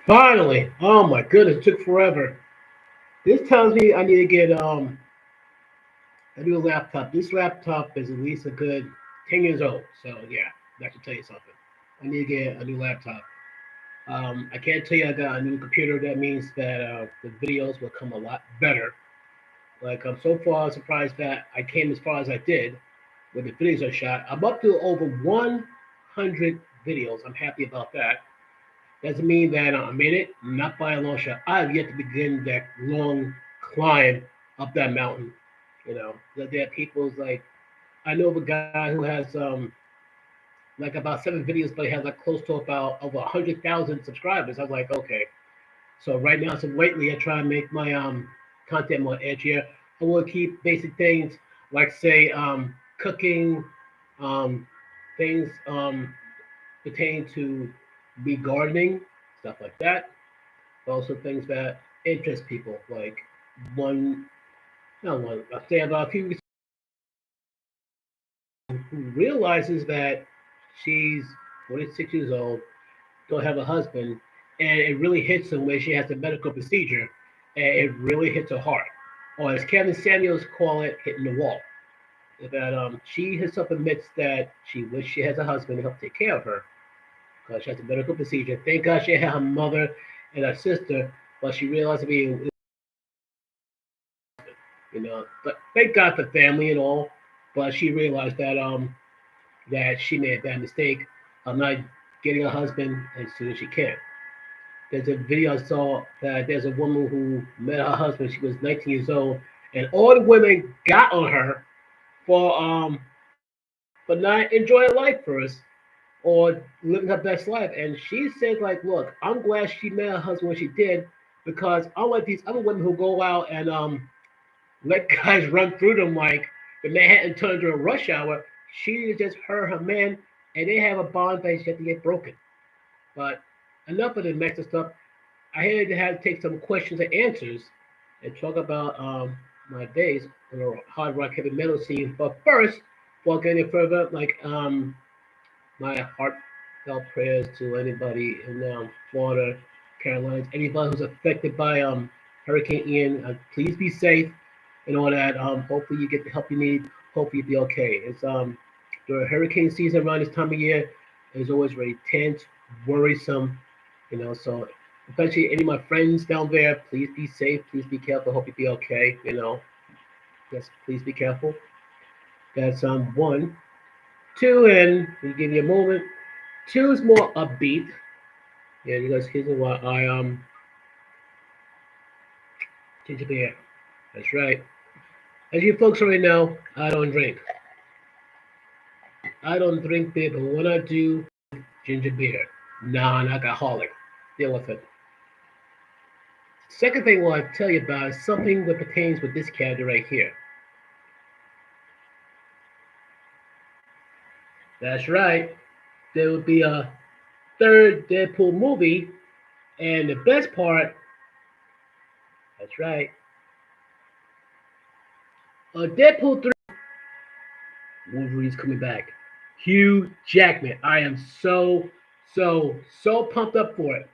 Finally! Oh my goodness, it took forever. This tells me I need to get a new laptop. This laptop is at least a good 10 years old. So yeah, that should tell you something. I need to get a new laptop. I can't tell you I got a new computer. That means that the videos will come a lot better. Like I'm so far surprised that I came as far as I did with the videos I shot. I'm up to over 100 videos. I'm happy about that. Doesn't mean that I made it, not by a long shot. I have yet to begin that long climb up that mountain. You know, there are people like I know of a guy who has like about 7 videos, but he has like close to about over 100,000 subscribers. I was like, okay. So right now, so lately, I try and make my content more edgier. I will keep basic things like say cooking, um, things pertaining to be gardening, stuff like that. Also things that interest people, like one, not one, I say about a few weeks who realizes that she's 46 years old, don't have a husband, and it really hits her when she has a medical procedure, and it really hits her heart. Or as Kevin Samuels call it, hitting the wall. That she herself admits that she wishes she has a husband to help take care of her because she has a medical procedure. Thank God she had her mother and her sister, but she realized to be, you know, but thank God for family and all. But she realized that she made a bad mistake of not getting a husband as soon as she can. There's a video I saw that there's a woman who met her husband. She was 19 years old, and all the women got on her for not enjoying life first or living her best life. And she said, like, look, I'm glad she met her husband when she did because unlike these other women who go out and let guys run through them like the Manhattan turned during rush hour, she just her man, and they have a bond that's yet to get broken. But enough of the extra stuff. I had to take some questions and answers and talk about my days on the hard rock heavy metal scene. But first, before getting further, like my heartfelt prayers to anybody in Florida, Carolinas, anybody who's affected by Hurricane Ian. Please be safe and all that. Hopefully you get the help you need. Hopefully you'll be okay. It's the hurricane season around this time of year is always very tense, worrisome, you know. So especially any of my friends down there, please be safe. Please be careful. Hope you be okay. You know, yes, please be careful. That's one. Two, and we give you a moment. Two is more upbeat. Yeah, you guys hear what I ginger beer. That's right. As you folks already know, I don't drink. I don't drink beer, but when I do, ginger beer, non-alcoholic. Deal with it. Second thing I want to tell you about is something that pertains with this character right here. That's right. There will be a third Deadpool movie, and the best part, that's right, Deadpool 3 Wolverine's coming back. Hugh Jackman. I am so pumped up for it.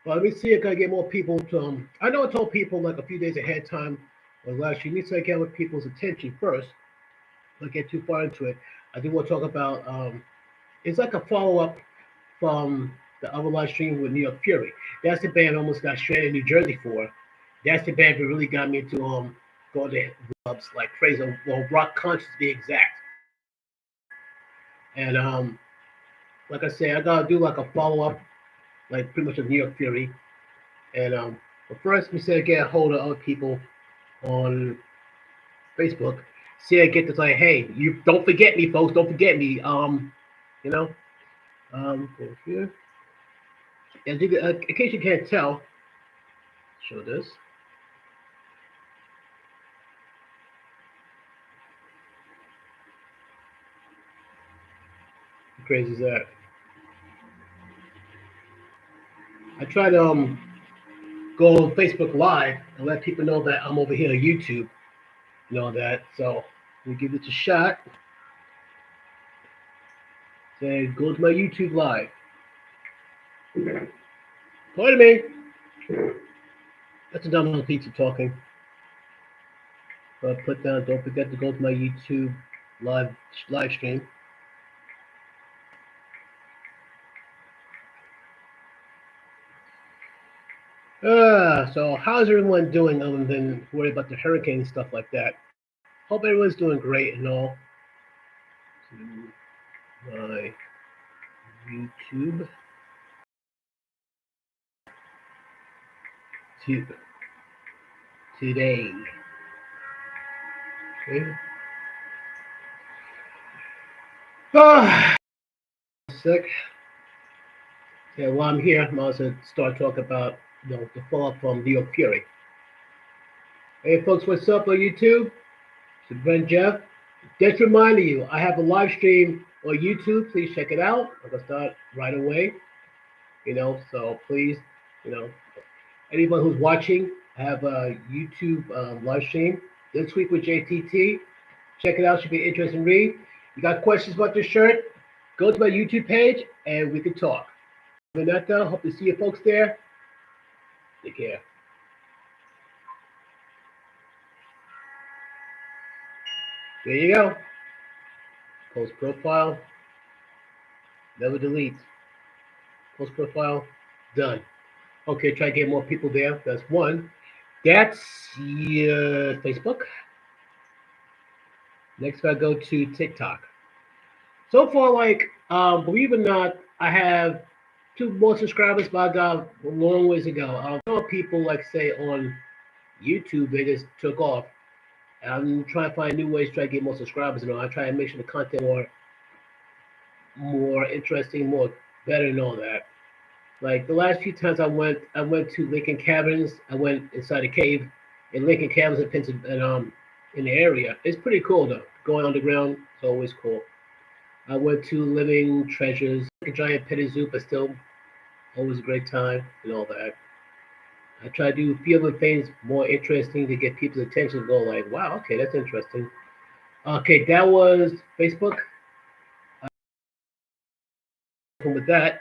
Well, let me see if I can get more people to. I know I told people like a few days ahead of time or last year. Need to get with people's attention first. Don't get too far into it. I do want to talk about. It's like a follow up from the other live stream with New York Fury. That's the band I almost got stranded in New Jersey for. That's the band that really got me to go to clubs like crazy. Well, rock conscious to be exact. And like I said, I gotta do like a follow up, like pretty much of New York Fury. And but first, we said get a hold of other people on Facebook. See, I get to say, hey, you don't forget me, folks. Don't forget me. You know, go here. As you, in case you can't tell, show this. How crazy is that? I try to go on Facebook Live and let people know that I'm over here on YouTube. You know that. So we give it a shot. Say, go to my YouTube live. Play to me. That's a Domino Pizza talking. But put down. Don't forget to go to my YouTube live stream. So how's everyone doing other than worry about the hurricane and stuff like that? Hope everyone's doing great and all. To my YouTube today. Okay. Sick. Yeah, while I'm here, I'm also start talking about the fallout from New York Fury. Hey folks, what's up on YouTube? It's Ben Jeff. Just reminding you, I have a live stream on YouTube. Please check it out. I'm gonna start right away. So please, you know, anyone who's watching, I have a YouTube live stream this week with JTT. Check it out. Should be interesting read. You got questions about this shirt? Go to my YouTube page and we can talk. Vanetta, hope to see you folks there. Take care. There you go. Post profile. Never delete. Post profile. Done. Okay, try to get more people there. That's one. That's Facebook. Next, I go to TikTok. So far, believe it or not, I have two more subscribers, but I got a long ways to go. I know people say on YouTube, they just took off. I'm trying to find new ways to try to get more subscribers. I try to make sure the content more interesting, more better, and all that. Like the last few times I went to Lincoln Caverns. I went inside a cave in Lincoln Caverns in Pennsylvania, in the area. It's pretty cool though. Going underground is always cool. I went to Living Treasures, like a giant petting zoo, but still always a great time and all that. I try to do a few other things more interesting to get people's attention. Go like, wow, okay, that's interesting. Okay, that was Facebook. With that,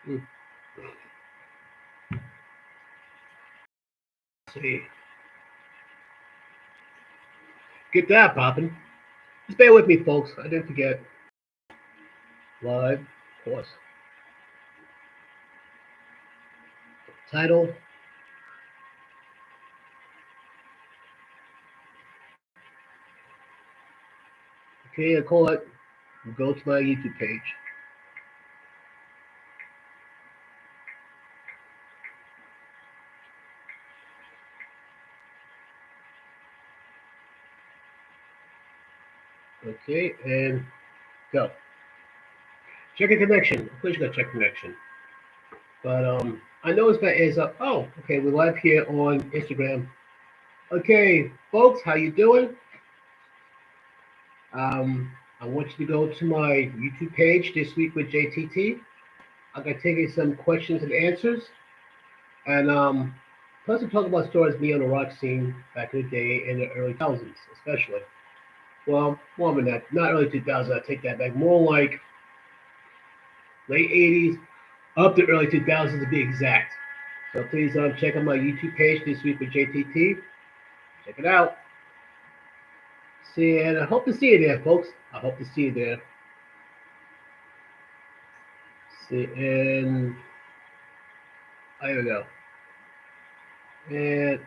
let's see, get that popping. Just bear with me, folks. I didn't forget. Live, of course. Title. Okay, I call it. Go to my YouTube page. Okay, and go. Check a connection. Of course you gotta check connection. But I noticed that is up. Oh, okay, we're live here on Instagram. Okay, folks, how you doing? I want you to go to my YouTube page this week with JTT. I'm gonna take you some questions and answers, and plus we talk about stories me on the rock scene back in the day in the early thousands, especially. Well, more than that, not early 2000s. I take that back. More like late 80s, up to early 2000s to be exact. So please check out my YouTube page this week with JTT. Check it out. See, and I hope to see you there, folks. I hope to see you there. See, and there we go. And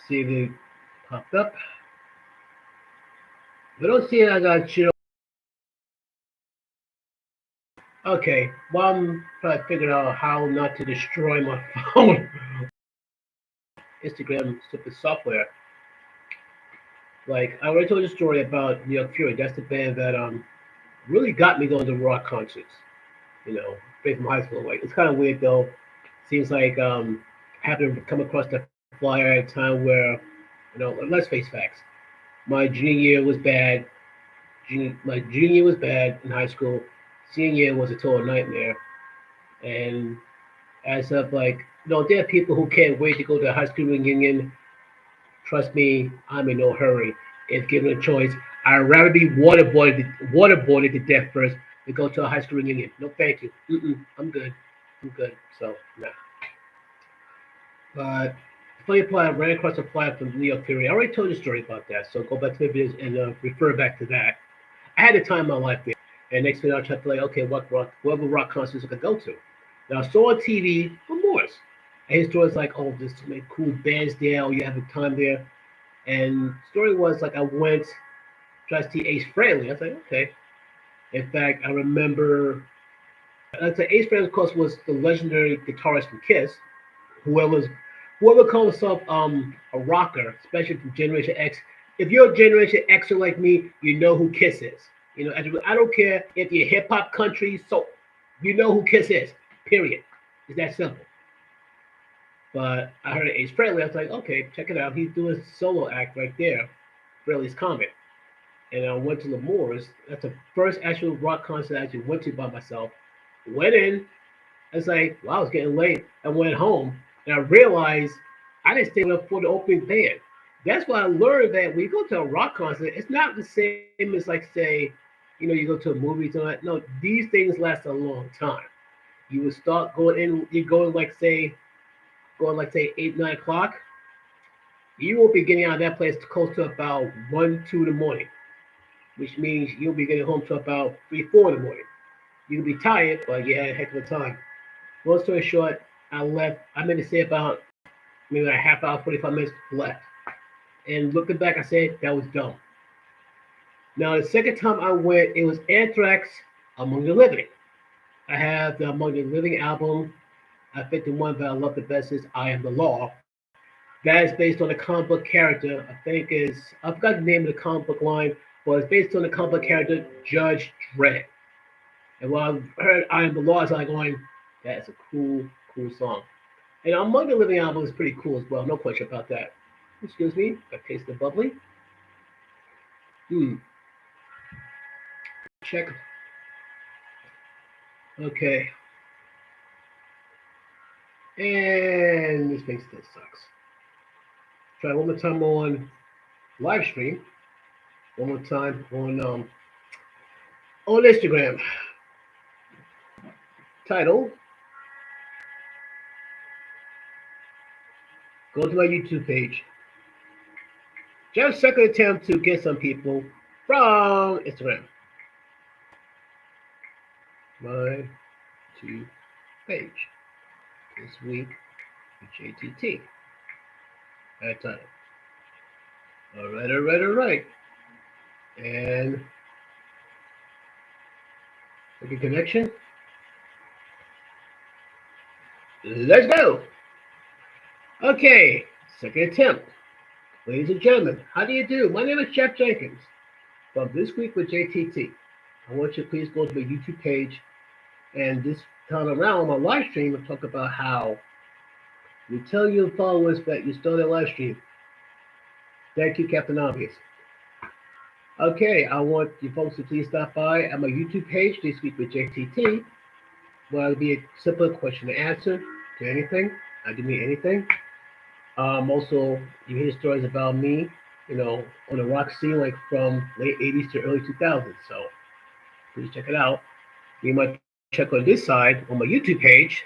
see the popped up. If I don't see it, I got chill. Okay, well, I'm trying to figure out how not to destroy my phone. Instagram stupid software. Like I already told you a story about New York Fury. That's the band that really got me going to rock concerts. Straight from high school. Like it's kind of weird though. Seems like happened to come across the flyer at a time where let's face facts. My junior year was bad. My junior year was bad in high school. Senior year was a total nightmare. And as of like, there are people who can't wait to go to a high school reunion. Trust me, I'm in no hurry. If given a choice, I'd rather be waterboarded to death first than go to a high school reunion. No, thank you. I'm good. I'm good. So, nah. But the funny part, I ran across a flyer from New York Fury. I already told you a story about that, so go back to the videos and refer back to that. I had the time of my life there. And next thing I tried to like, okay, whatever rock concerts I could go to. Now I saw on TV for Morris. And his story was like, oh, there's so many cool bands there, oh, you have a time there. And the story was like I went tried to see Ace Frehley. I was like, okay. In fact, I remember I'd say Ace Frehley, of course, was the legendary guitarist from Kiss. Whoever's whoever calls himself a rocker, especially from Generation X. If you're a Generation Xer like me, you know who Kiss is. I don't care if you're hip hop, country, soul. You know who Kiss is. Period. It's that simple. But I heard Ace Frehley. I was like, okay, check it out. He's doing a solo act right there. Frehley's Comet. And I went to Lamore's. That's the first actual rock concert I actually went to by myself. Went in. I was like, wow, it's getting late. I went home and I realized I didn't stay up for the opening band. That's why I learned that when you go to a rock concert, it's not the same as like say, you go to a movie tonight. No, these things last a long time. You would start going in. You going like say 8, 9 o'clock. You won't be getting out of that place close to about 1, 2 in the morning, which means you'll be getting home to about 3, 4 in the morning. You'll be tired, but you had a heck of a time. Long story short, I left. I meant to say about maybe a half hour, 45 minutes left. And looking back, I said that was dumb. Now, the second time I went, it was Anthrax Among the Living. I have the Among the Living album. I think the one that I love the best is I Am the Law. That is based on a comic book character. I forgot the name of the comic book line, but it's based on the comic book character Judge Dredd. And when I heard I Am the Law, I was like going, that's a cool, cool song. And Among the Living album is pretty cool as well. No question about that. Excuse me, I taste the bubbly. Hmm. Check. Okay. And this thing still sucks. Try one more time on live stream. One more time on Instagram. Title. Go to my YouTube page. Just second attempt to get some people from Instagram. My YouTube page. This week with JTT. That title. All right. And make a connection. Let's go. Okay, second attempt. Ladies and gentlemen, how do you do? My name is Jeff Jenkins from This Week with JTT. I want you to please go to my YouTube page, and this time around on my live stream, I'll talk about how you tell your followers that you started a live stream. Thank you, Captain Obvious. Okay, I want you folks to please stop by at my YouTube page, This Week with JTT, where it'll be a simple question and answer to anything. I do mean anything. Also, you hear stories about me, on the rock scene, like from late 80s to early 2000s. So please check it out. You might check on this side on my YouTube page.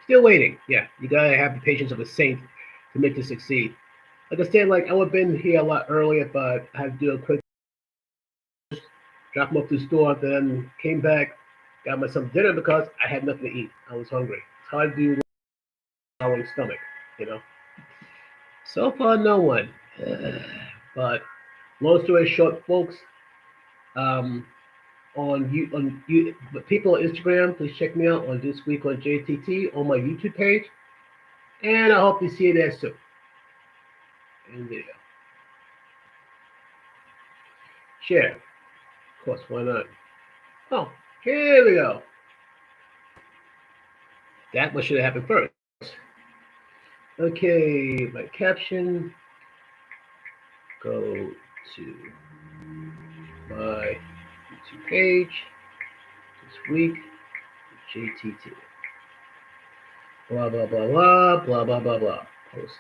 Still waiting. Yeah, you gotta have the patience of a saint to make this succeed. Like I said, like I would have been here a lot earlier, but I had to do a quick drop them off to the store, then came back, got myself dinner because I had nothing to eat. I was hungry. It's hard to do with a growling stomach, you know. So far, no one. But long story short, folks, um, but people on Instagram, please check me out on This Week on JTT on my YouTube page, and I hope to see you there soon. In video, share, of course, why not? Oh, here we go. That what should have happened first. Okay, my caption. Go to my YouTube page this week. JTT. Blah blah blah blah blah blah blah blah. Post.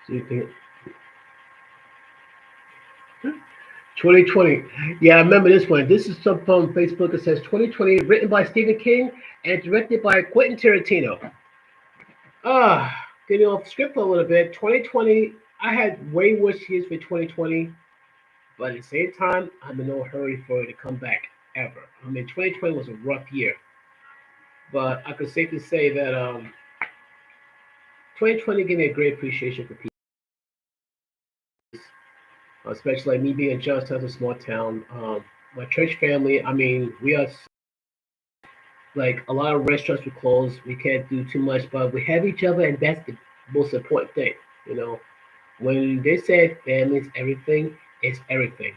So you can 2020. Yeah, I remember this one. This is some from Facebook. It says 2020, written by Stephen King and directed by Quentin Tarantino. Getting off script for a little bit. 2020. I had way worse years for 2020, but at the same time, I'm in no hurry for it to come back ever. I mean, 2020 was a rough year, but I could safely say that 2020 gave me a great appreciation for people, especially like me being in Johnstown, a small town. My church family. I mean, we are like a lot of restaurants were closed. We can't do too much, but we have each other, and that's the most important thing. You know, when they say family is everything, it's everything.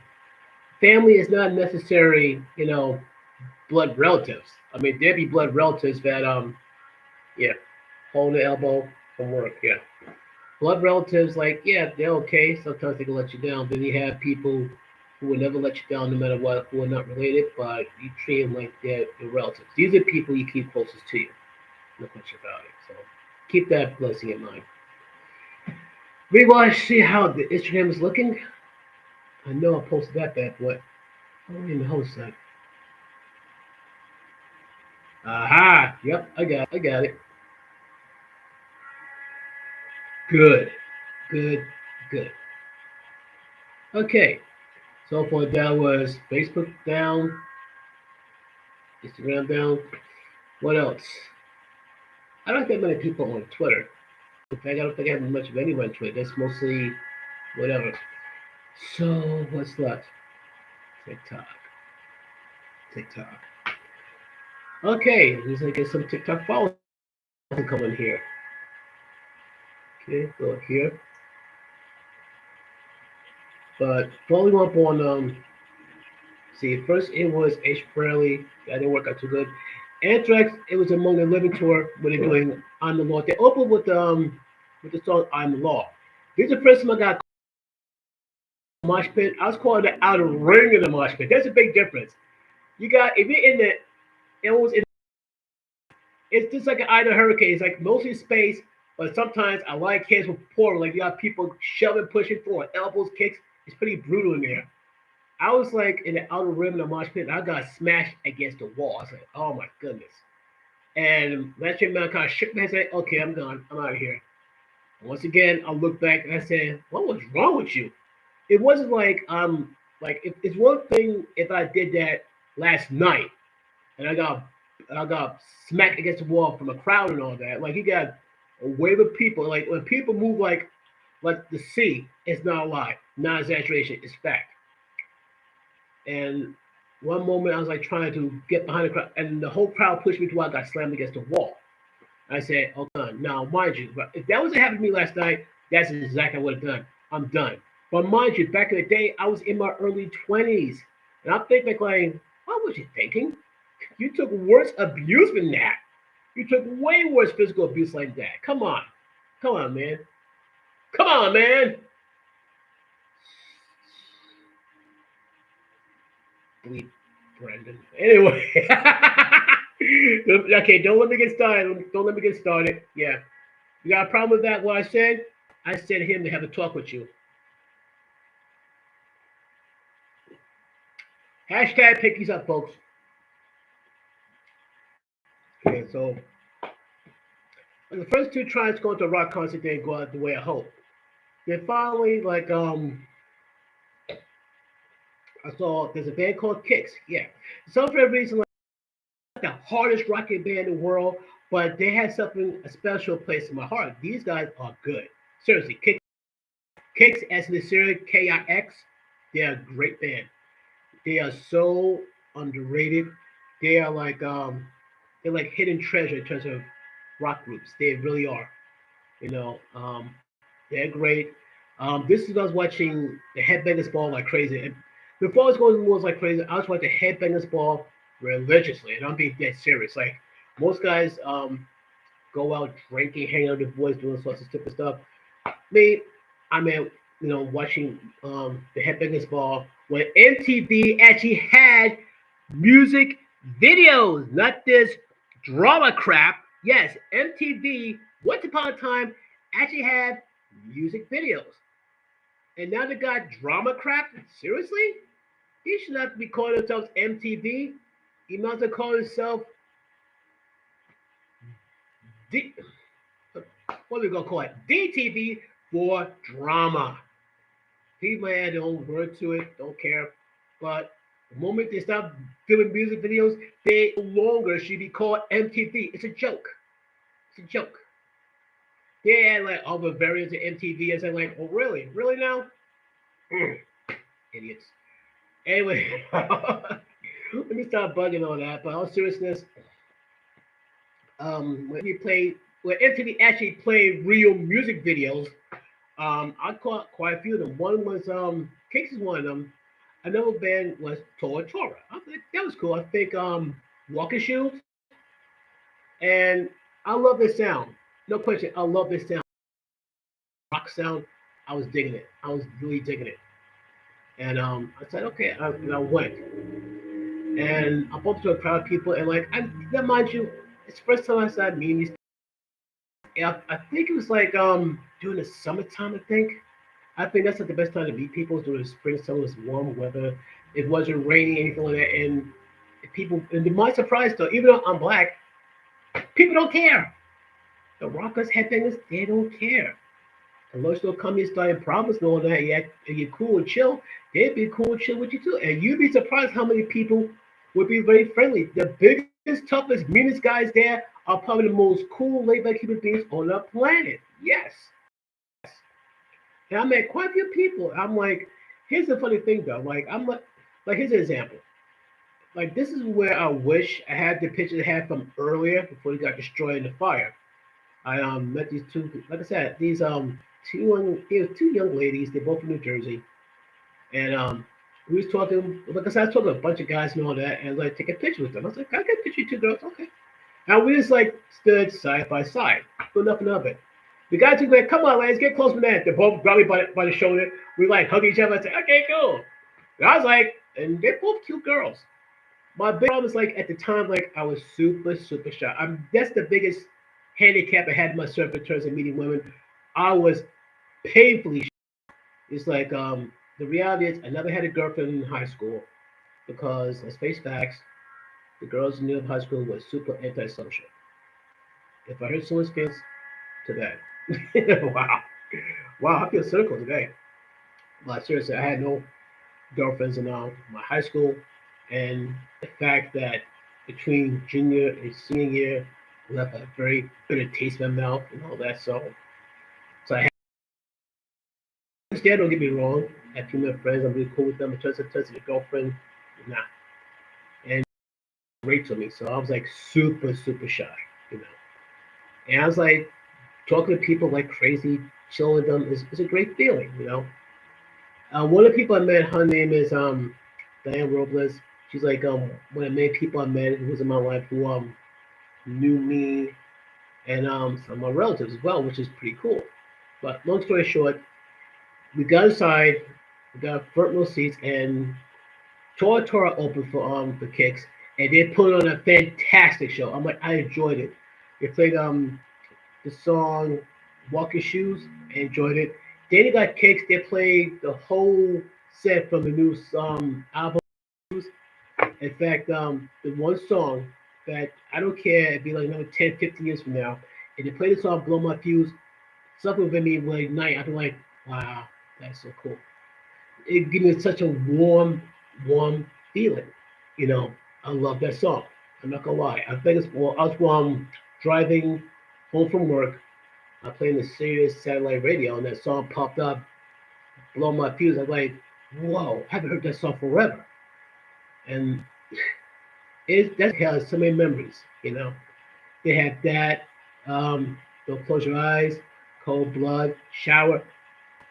Family is not necessarily, blood relatives. I mean, there be blood relatives that, yeah, holding the elbow from work, yeah. Blood relatives, like, yeah, they're okay. Sometimes they can let you down. Then you have people who will never let you down no matter what, who are not related, but you treat them like they're your relatives. These are people you keep closest to you. No question about it. So keep that blessing in mind. We want to see how the Instagram is looking. I know I posted that bad boy. I don't even host that. Aha! Yep, I got it. Good. Good. Good. Okay. So far that was Facebook down, Instagram down. What else? I don't think many people on Twitter. In fact, I don't think I have much of anyone on Twitter. That's mostly whatever. So what's left? TikTok. TikTok. Okay, let's get some TikTok followers coming here. Okay, go here. But following up on see, first it was H. Bradley. That didn't work out too good. Anthrax, it was among the living tour when they're doing On the Law. They opened with the song On the Law. There's a person I got mosh pit. I was calling it out of ring in the mosh pit. There's a big difference. You got if you're in the it was in, it's just like an Ida hurricane. It's like mostly space, but sometimes I like kids with poor like you got people shoving, pushing forward, elbows, kicks. It's pretty brutal in there. I was like in the outer rim of the mosh pit, and I got smashed against the wall. I was like, oh my goodness. And that shit man kind of shook my head and said, okay, I'm done. I'm out of here. And once again, I looked back and I said, what was wrong with you? It wasn't like it's one thing if I did that last night and I got smacked against the wall from a crowd and all that. Like you got a wave of people. Like when people move like the sea, it's not a lie, not exaggeration, it's fact. And one moment I was like trying to get behind the crowd, and the whole crowd pushed me toward I got slammed against the wall. I said, "Oh, done." Now, mind you, if that was to happen to me last night, that's exactly what I would have done. I'm done. But mind you, back in the day, I was in my early 20s, and I'm thinking, like, what was you thinking? You took worse abuse than that. You took way worse physical abuse like that. Come on, man. Come on, man. Bleep, Brendan. Anyway. Okay, don't let me get started. Don't let me get started. Yeah. You got a problem with that? What I said? I said him to have a talk with you. Hashtag pickies up, folks. Okay, so the first two tries going to a rock concert didn't go out the way I hoped. Then finally, like I saw there's a band called Kicks. Yeah. Some for a reason like the hardest rocking band in the world, but they had something a special place in my heart. These guys are good. Seriously, Kicks as in the series KIX, they're a great band. They are so underrated. They are like they're like hidden treasure in terms of rock groups. They really are. You know, they're great. This is I was watching the Headbangers Ball like crazy. And before I was going to the movies like crazy, I was watching the Headbangers Ball religiously, and I'm being dead serious. Like Most guys go out drinking, hanging out with their boys, doing sorts of stupid stuff. Me, I'm at watching the Headbangers Ball when MTV actually had music videos, not this drama crap. Yes, MTV once upon a time actually had music videos, and now they got drama crap. Seriously, he should not be calling himself MTV. He must have called himself D. What are we gonna call it? DTV for drama. People add their own word to it, don't care. But the moment they stop filming music videos, they no longer should be called MTV. It's a joke. It's a joke. They add like other variants of MTV and say like, oh really? Really now? Mm, idiots. Anyway, let me stop bugging on that. But all seriousness, when you play when MTV actually played real music videos, I caught quite a few of them. One was Kicks is one of them. Another band was Tora Tora. I think that was cool. I think Walking Shoes, and I love this sound. No question, I love this sound. Rock sound. I was digging it. I was really digging it. And I said, okay, and I went. And I bumped into a crowd of people, and like, now mind you, it's the first time I started meeting these. Yeah, I think it was like during the summertime. I think that's like the best time to meet people is during the spring, summer, it's warm weather. It wasn't raining, anything like that. And people, and to my surprise though, even though I'm black, people don't care. The rockers, headbangers, they don't care. Unless they'll come and start problems and all that, yeah, and you're cool and chill, they'd be cool and chill with you too. And you'd be surprised how many people would be very friendly. The biggest, toughest, meanest guys there are probably the most cool, laid back human beings on the planet. Yes. And I met quite a few people. I'm like, here's the funny thing though. Like here's an example. Like this is where I wish I had the picture I had from earlier before they got destroyed in the fire. I met these two, like I said, these two young ladies. They're both from New Jersey, and we was talking. Like I said, I was talking to a bunch of guys and all that, and like take a picture with them. I was like, can I get a picture of you two girls? Okay. And we just like stood side by side, but nothing of it. The guys were like, come on, ladies, get close to that. They both grabbed me by the shoulder. We like hug each other and say, okay, cool. And I was like, and they're both cute girls. My big problem is like at the time, like I was super, super shy. That's the biggest handicap I had in myself in terms of meeting women. I was painfully shy. It's like the reality is I never had a girlfriend in high school because let's face facts, the girls in New York high school were super antisocial. If I hurt someone's feelings, to that. Wow. Wow, I feel cynical today. But seriously, I had no girlfriends in my high school. And the fact that between junior and senior year, left a very bitter taste in my mouth and all that. So I understand, don't get me wrong. I have female friends, I'm really cool with them. In terms of the girlfriend, nah. And Rachel me. So I was like super, super shy, you know. And I was like talking to people like crazy, chilling with them is a great feeling, you know. One of the people I met, her name is Diane Robles. She's like one of the many people I met who was in my life who knew me and some of my relatives as well, which is pretty cool. But long story short, we got inside, we got front row seats, and Tora Tora opened for Kicks, and they put on a fantastic show. I enjoyed it. They played the song "Walk Your Shoes." I enjoyed it. Then they got Kicks. They played the whole set from the new album. In fact, the one song that I don't care, it'd be like another 10, 15 years from now, and they play the song Blow My Fuse, something within me will ignite. I'd be like, wow, that's so cool. It gives me such a warm, warm feeling. You know, I love that song. I'm not gonna lie. I think it's well, I was driving home from work. I playing the Sirius satellite radio, and that song popped up, Blow My Fuse. I'm like, whoa, I haven't heard that song forever. And that has so many memories, you know. They had that, Don't Close Your Eyes, Cold Blood, Shower,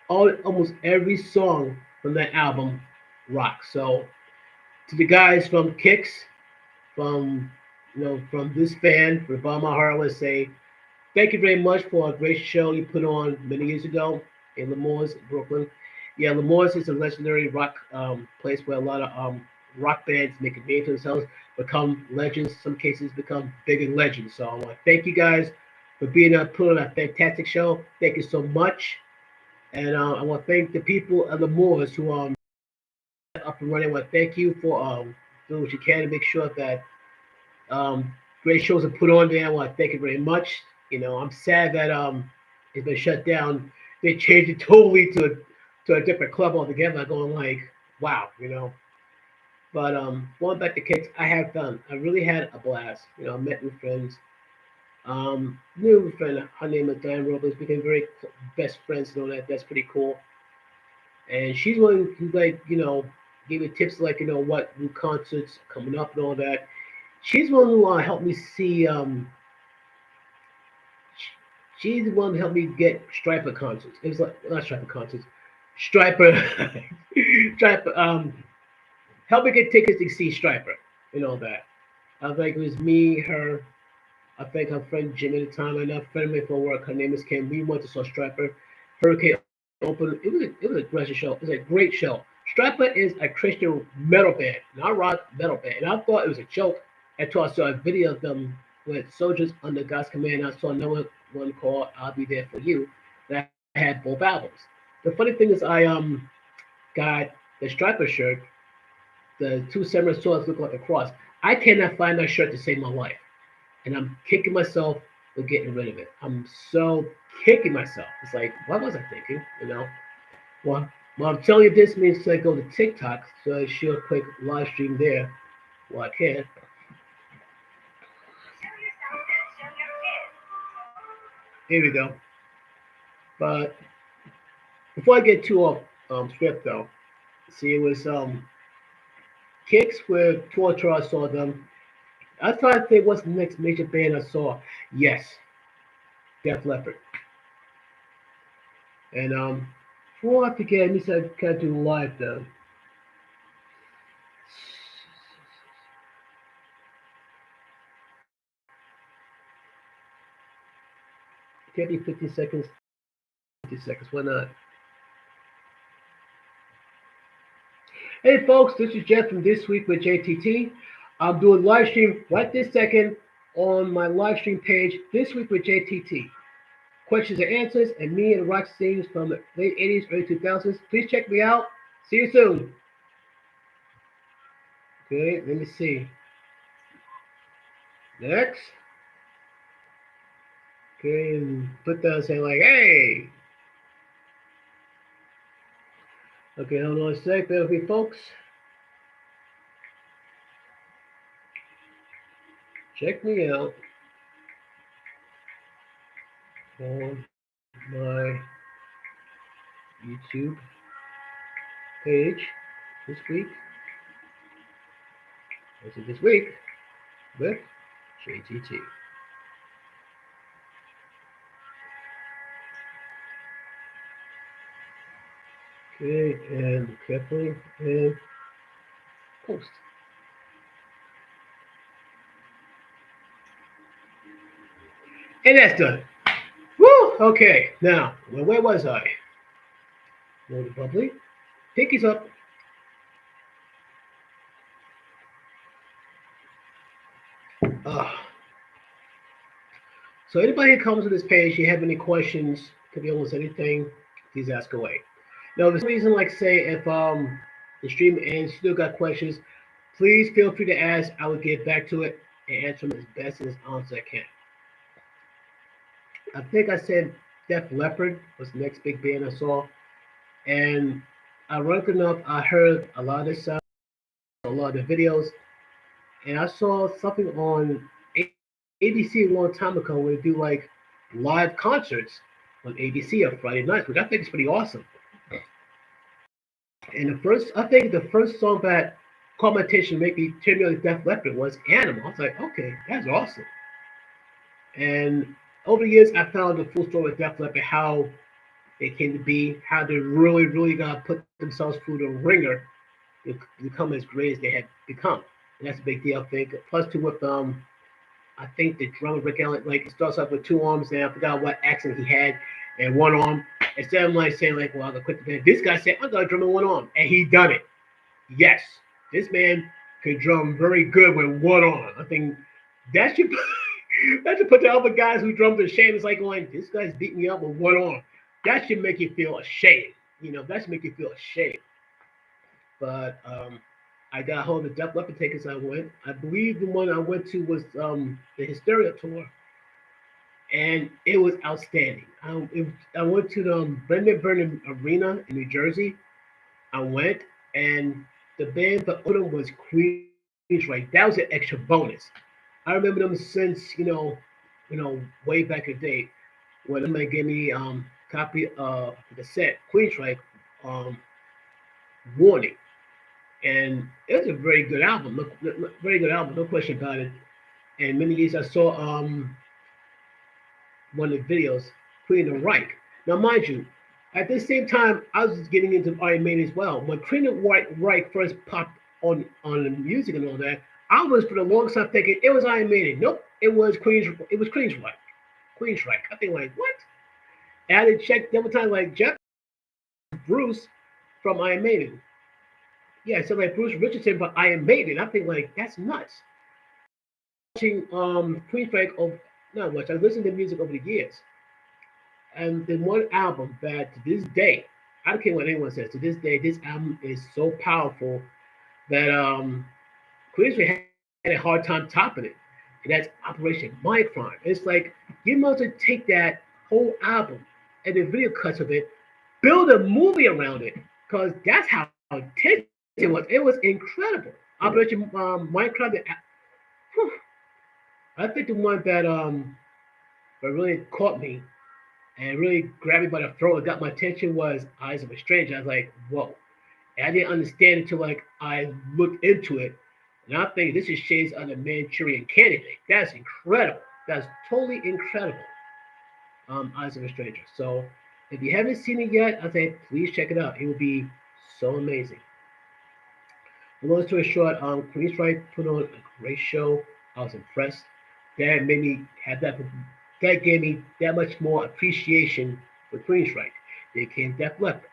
almost every song from that album rocks. So to the guys from Kicks, from from this fan, from the bottom of my heart, I want to say thank you very much for a great show you put on many years ago in Lemoore, Brooklyn. Yeah, Lemoore is a legendary rock place where a lot of rock bands make a name for themselves, become legends. Some cases become bigger legends. So I want to thank you guys for being putting on a fantastic show. Thank you so much, and I want to thank the people of Lemoore who up and running. I want to thank you for doing what you can to make sure that um, great shows are put on there. I want to thank you very much. I'm sad that it's been shut down. They changed it totally to a different club altogether. Going like, wow. But going back to kicks, I have fun. I really had a blast. I met new friends. New friend, her name is Diane Robles. Became very best friends and all that. That's pretty cool. And she's one who like gave me tips like what new concerts coming up and all that. She's one who helped me see. She's the one who helped me get Striper concerts. It was like not Striper concerts, Striper, Striper. Helped me get tickets to see Striper and all that. I think it was me, her. I think her friend Jim at the time. I know a friend of mine from work. Her name is Kim. We went to saw Striper. Hurricane open. It was a great show. It was a great show. Striper is a Christian metal band, not rock metal band. And I thought it was a joke until I saw a video of them with Soldiers Under God's Command. I saw another one called "I'll Be There for You" that had both albums. The funny thing is, I got the Striper shirt. The two samurai swords look like a cross. I cannot find that shirt to save my life, and I'm kicking myself for getting rid of it. I'm so kicking myself. It's like, what was I thinking? Well, I'm telling you this means to go to TikTok, so I should quick live stream there. Well, I can. Here we go. But before I get too off script, though, see, it was Kicks with Torture. I saw them. I thought to think what's the next major band I saw. Yes, Def Leppard. And before I forget, I need to kind of do live though. Can't be 50 seconds. 50 seconds. Why not? Hey folks, this is Jeff from This Week with JTT. I'm doing live stream right this second on my live stream page, This Week with JTT. Questions and answers, and me and rock scenes from the late 80s, early 2000s. Please check me out. See you soon. Okay, let me see. Next. Okay, and put that saying like, hey. Okay, hold on a sec, bear with me, folks. Check me out on my YouTube page this week. This week with JTT. Okay, and carefully and post. And that's done. Woo! Okay, now, where was I? Load bubbly. Pinkies up. Uh, so anybody who comes to this page, you have any questions, could be almost anything, please ask away. Now, if there's a reason, like say, if the stream ends, you still got questions, please feel free to ask. I will get back to it and answer them as best as honest as I can. I think I said Def Leppard was the next big band I saw, and ironically enough, I heard a lot of this sound, a lot of the videos, and I saw something on ABC a long time ago where they do like live concerts on ABC on Friday nights, which I think is pretty awesome. And I think the first song that caught my attention, maybe turn me on to Def Leppard was Animal. I was like, okay, that's awesome. And over the years, I found the full story with Def Leppard, how they came to be, how they really, really got to put themselves through the ringer to become as great as they had become. And that's a big deal, I think. Plus, too, with I think the drummer Rick Allen, like, it starts off with two arms, and I forgot what accent he had, and one arm. Instead of like saying like, "Well, I'm gonna quit the band," this guy said, "I'm gonna drum in one arm," and he done it. Yes, this man could drum very good with one arm. I think that should that should put the other guys who drum to shame. It's like going, "This guy's beating me up with one arm." That should make you feel ashamed. That should make you feel ashamed. But I got hold of Def Leppard tickets. I went. I believe the one I went to was the Hysteria tour, and it was outstanding. I went to the Brendan Byrne Arena in New Jersey. I went, and the band for Odom was Queensryche. That was an extra bonus. I remember them since way back in the day when somebody gave me copy of the set Queensryche um, Warning, and it was a very good album. Very good album, no question about it. And many years I saw one of the videos, Queen of Reich. Now, mind you, at the same time, I was getting into Iron Maiden as well. When Queen of Reich first popped on the music and all that, I was for the longest time thinking it was Iron Maiden. Nope, it was Queen's Reich. Queen's Reich. I think like what? And I did check the other time like Jeff Bruce from Iron Maiden. Yeah, so like Bruce Richardson from Iron Maiden. I think like that's nuts. Watching Queen's Reich of not much. I listened to music over the years. And the one album that to this day, I don't care what anyone says, to this day, this album is so powerful that Queensway had a hard time topping it. And that's Operation Mindcrime. It's like you must take that whole album and the video cuts of it, build a movie around it, because that's how intense it was. It was incredible. Operation Mindcrime. Whew, I think the one that really caught me and really grabbed me by the throat and got my attention was Eyes of a Stranger. I was like, whoa. And I didn't understand it until like I looked into it. And I think this is shades of the Manchurian Candidate. That's incredible. That's totally incredible. Eyes of a Stranger. So if you haven't seen it yet, I say please check it out. It will be so amazing. Long story short, Queen's Right put on a great show. I was impressed. That made me have that. That gave me that much more appreciation for Queen's Right. They came Def Leppard.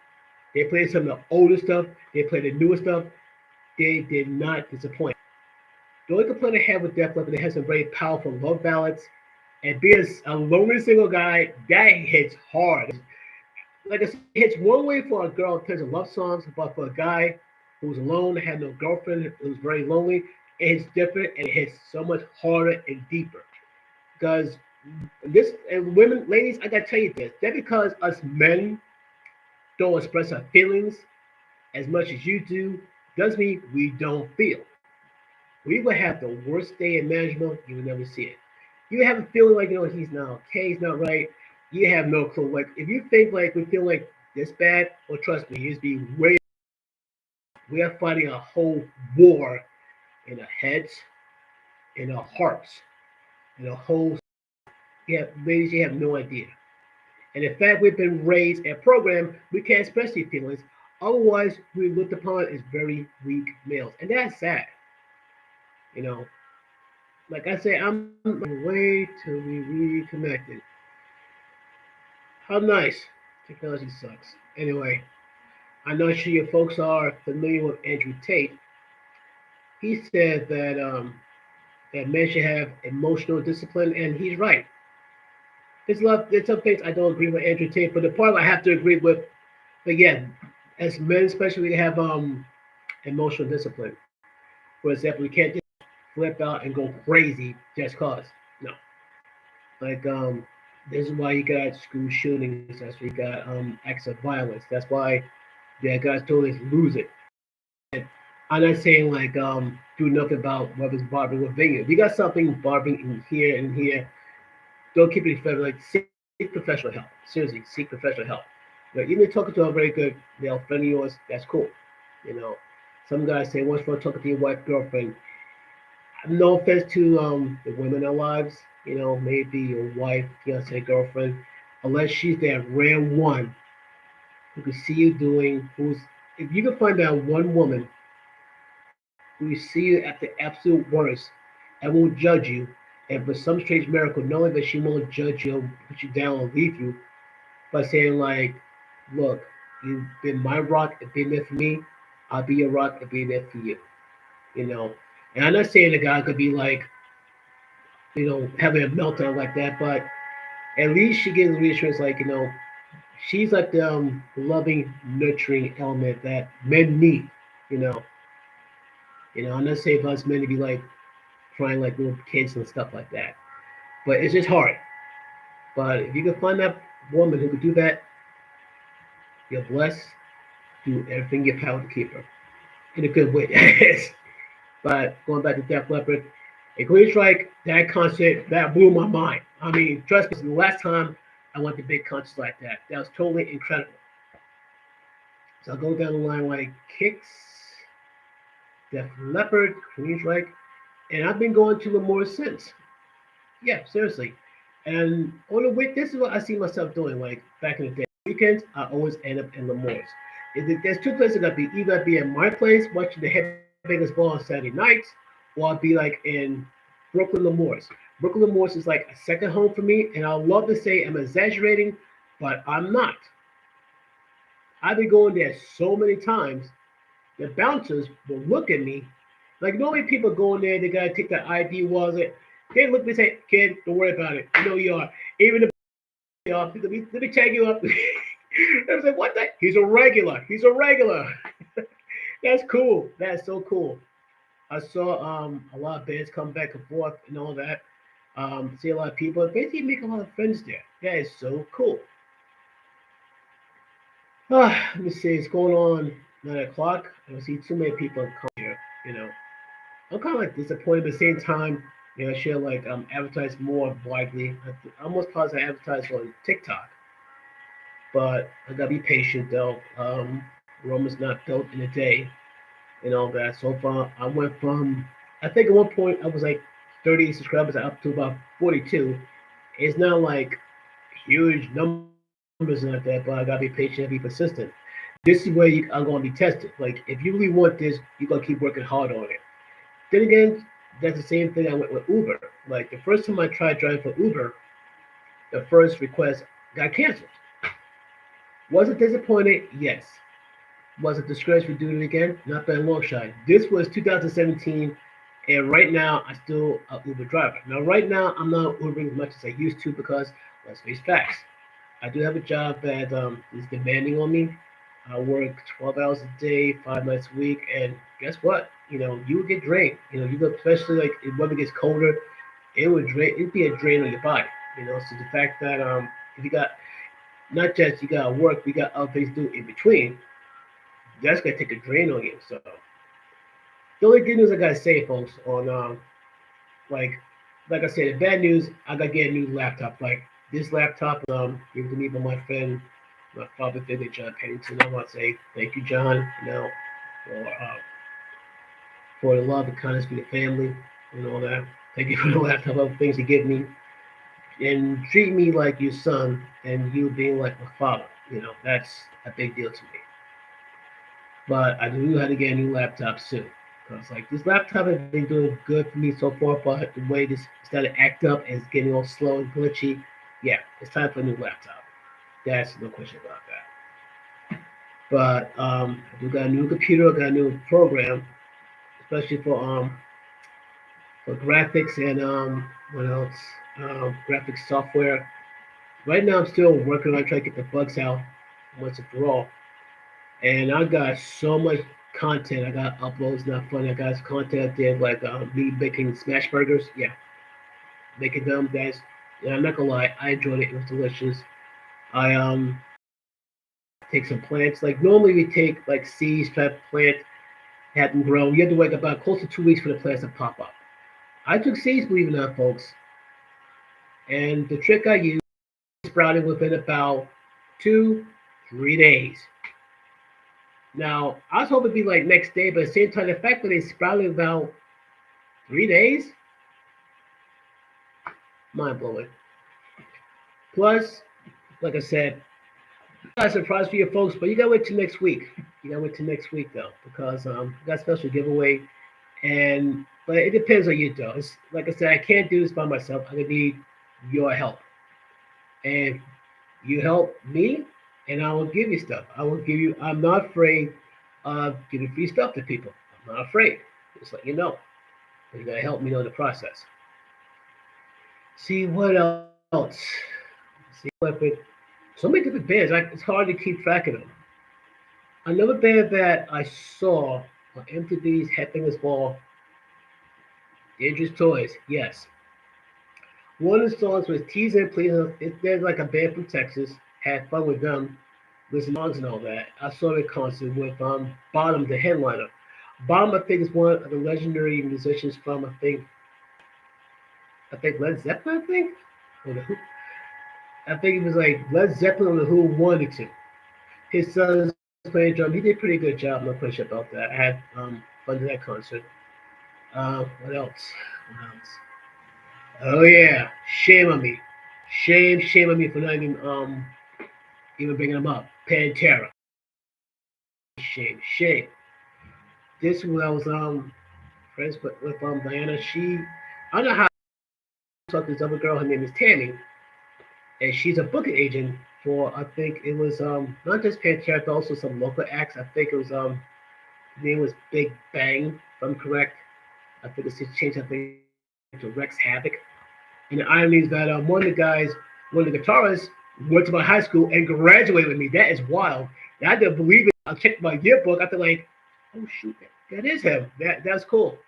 They played some of the older stuff. They played the newer stuff. They did not disappoint. The only complaint I had with Def Leppard, they had some very powerful love ballads. And being a lonely single guy, that hits hard. Like I said, it hits one way for a girl in terms of love songs, but for a guy who was alone, had no girlfriend, who was very lonely, it hits different and it hits so much harder and deeper. Because this and women, ladies, I gotta tell you this. That because us men don't express our feelings as much as you do, does mean we don't feel. We will have the worst day imaginable. You will never see it. You have a feeling like he's not okay, he's not right. You have no clue. Like if you think like we feel like this bad, well, trust me, he's be way. We are fighting a whole war in our heads, in our hearts, in a whole. Yeah, ladies, you have no idea. And in fact, we've been raised and programmed, we can't express these feelings. Otherwise, we're looked upon as very weak males. And that's sad. You know, like I say, I'm way till we reconnected. How nice. Technology sucks. Anyway, I'm not sure your folks are familiar with Andrew Tate. He said that men should have emotional discipline, and he's right. There's some things I don't agree with Andrew Tate, but the part I have to agree with, but yeah, as men especially, we have emotional discipline. For example, we can't just flip out and go crazy just cause. No, like this is why you got school shootings. That's why you got acts of violence. That's why the guys told us lose it. And I'm not saying like do nothing about whether it's barbering or veneer. If you got something barbering in here and here, don't keep it forever. Like seek professional help. Seriously, seek professional help. Even talking to a very good male friend of yours, that's cool. You know, some guys say once for talking to your wife, girlfriend. No offense to the women in our lives. Maybe your wife, fiance, girlfriend, unless she's that rare one who can see you doing. Who's if you can find that one woman who see you at the absolute worst and won't judge you And for some strange miracle, not only that she won't judge you, put you down, or leave you, by saying like, "Look, you've been my rock and been there for me. I'll be your rock and be there for you." You know, and I'm not saying the guy could be like, having a meltdown like that, but at least she gives reassurance, like, she's like the loving, nurturing element that men need. You know, I'm not saying for us men to be like crying like little kids and stuff like that, but it's just hard. But if you can find that woman who could do that, you're blessed. Do everything in your power to keep her in a good way. But going back to Def Leppard, a Queen Strike, that concert, that blew my mind. I mean, trust me, it's the last time I went to big concerts like that. That was totally incredible. So I'll go down the line like Kicks, Def Leppard, Queen Strike, and I've been going to the more since. Yeah, seriously. And on the week, this is what I see myself doing. Like back in the day, weekends, I always end up in Lemore's. There's two places I gotta be. Either I'd be at my place watching the Headbangers Ball on Saturday nights, or I'd be like in Brooklyn Lemore's. Brooklyn Lemore's is like a second home for me, and I'll love to say I'm exaggerating, but I'm not. I've been going there so many times. The bouncers will look at me like normally people go in there, they gotta take their ID wallet. They look at me and say, "Kid, don't worry about it. You know you are." Even if let me tag you up. I was like, "What the? He's a regular. He's a regular." That's cool. That's so cool. I saw a lot of bands come back and forth and all that. See a lot of people. Basically, make a lot of friends there. That is so cool. Let me see. It's going on 9 o'clock. I don't see too many people come here. You know, I'm kind of like disappointed, but at the same time, I should like advertise more widely. I almost positive I advertise on TikTok, but I gotta be patient though. Rome is not built in a day and all that. So far, I went from I think at one point I was like 30 subscribers up to about 42. It's not like huge numbers like that, but I gotta be patient and be persistent. This is where I'm gonna be tested. Like if you really want this, you gotta keep working hard on it. Then again, that's the same thing I went with Uber. Like the first time I tried driving for Uber, the first request got canceled. Was it disappointed? Yes. Was it discouraged for doing it again? Not by a long shot. This was 2017, and right now I still a Uber driver. Now, right now I'm not Ubering as much as I used to because let's face facts. I do have a job that is demanding on me. I work 12 hours a day, 5 nights a week, and guess what? You would get drained. You go, especially like if weather gets colder, it would drain. It'd be a drain on your body. So the fact that if you got not just you got to work, you got other things to do in between, that's gonna take a drain on you. So the only good news I gotta say, folks, on like like I said, the bad news, I gotta get a new laptop. Like this laptop, given to me by my friend, my father figure, John Pennington. I want to say thank you, John. For the love and kindness for your family and all that. Thank you for the laptop, other things you give me, and treat me like your son, and you being like my father. That's a big deal to me. But I do have to get a new laptop soon. Because like this laptop has been doing good for me so far, but the way this started to act up and it's getting all slow and glitchy, yeah, it's time for a new laptop. That's no question about that. But I do got a new computer, I got a new program, especially for graphics and what else? Graphics software. Right now I'm still working on trying to get the bugs out once and for all. And I got so much content. I got uploads, not funny. I got content there like me making smash burgers. Yeah, making them. Yeah, I'm not gonna lie, I enjoyed it. It was delicious. I take some plants. Like normally we take like seeds, try to plant, have them grow. You have to wait about close to 2 weeks for the plants to pop up. I took seeds, believe it or not, folks. And the trick I used sprouted within about 2, 3 days. Now, I was hoping to be like next day, but at the same time, the fact that they sprouted about 3 days, mind blowing. Plus, like I said, got a surprise for your folks, but you gotta wait till next week. You gotta wait till next week though, because we got a special giveaway, And but it depends on you though. It's, like I said, I can't do this by myself. I need your help. And you help me, and I will give you stuff. I will give you. I'm not afraid of giving free stuff to people. I'm not afraid. Just let you know. You gotta help me know the process. See what else? See what so many different bands. It's hard to keep track of them. Another band that I saw on MTV's Headbangers Ball, Dangerous Toys. Yes, one of the songs was "Tease and Please." There's like a band from Texas. Had fun with them, listen to songs and all that. I saw a concert with Bottom, the headliner. Bottom, I think, is one of the legendary musicians from I think Led Zeppelin. I think, or the Who. I think it was like Led Zeppelin or the Who wanted to. His son's playing drum. He did a pretty good job. No question about that. I had fun to that concert. What else? What else? Oh yeah, shame on me. Shame on me for not even bringing them up. Pantera. Shame. This one I was friends with Diana. I don't know how I talked to this other girl. Her name is Tammy, and she's a booking agent for I think it was not just Pantera, but also some local acts. I think it was the name was Big Bang, if I'm correct. I think it's changed I think to Rex Havoc. And the irony is that one of the guitarists, went to my high school and graduated with me. That is wild. And I didn't believe it. I checked my yearbook. I feel like, oh shoot, that is him. That's cool.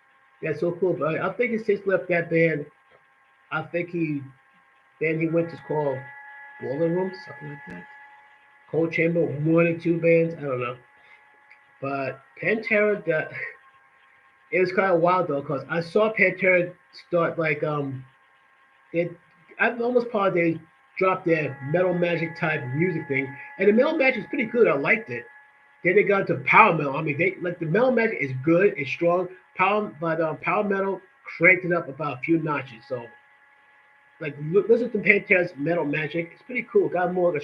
That's so cool. But I think he since left that band. I think he went to called Boiler Room, something like that. Cold Chamber, one or two bands. I don't know. But Pantera, it was kind of wild though, cause I saw Pantera start like it. I'm almost positive they dropped their Metal Magic type music thing, and the Metal Magic is pretty good. I liked it. Then they got to Power Metal. I mean, they like the Metal Magic is good, it's strong. Power Metal cranked it up about a few notches. So like listen to Pantera's Metal Magic. It's pretty cool. Got more of a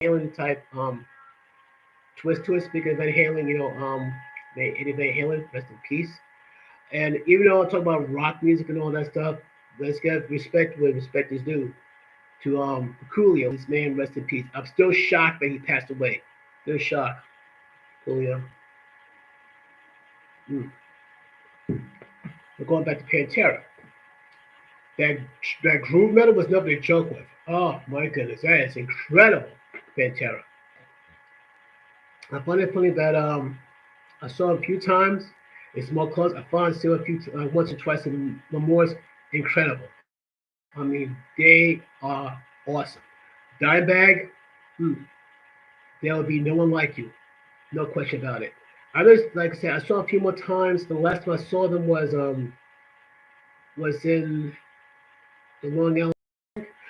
Van Halen type twist to it. Speaking of Van Halen, Eddie Van Halen, rest in peace. And even though I'm talking about rock music and all that stuff, let's give respect where respect is due to Coolio. This man, rest in peace. I'm still shocked that he passed away. Still shocked, Coolio. Mm. We're going back to Pantera. That that groove metal was nothing to joke with. Oh my goodness, that is incredible, Pantera. I find it funny that I saw a few times. It's more close. I found still a few once or twice in Memorials. Incredible. I mean, they are awesome. Dimebag, hmm, there will be no one like you. No question about it. I just like I said, I saw a few more times. The last time I saw them was in the Long Island.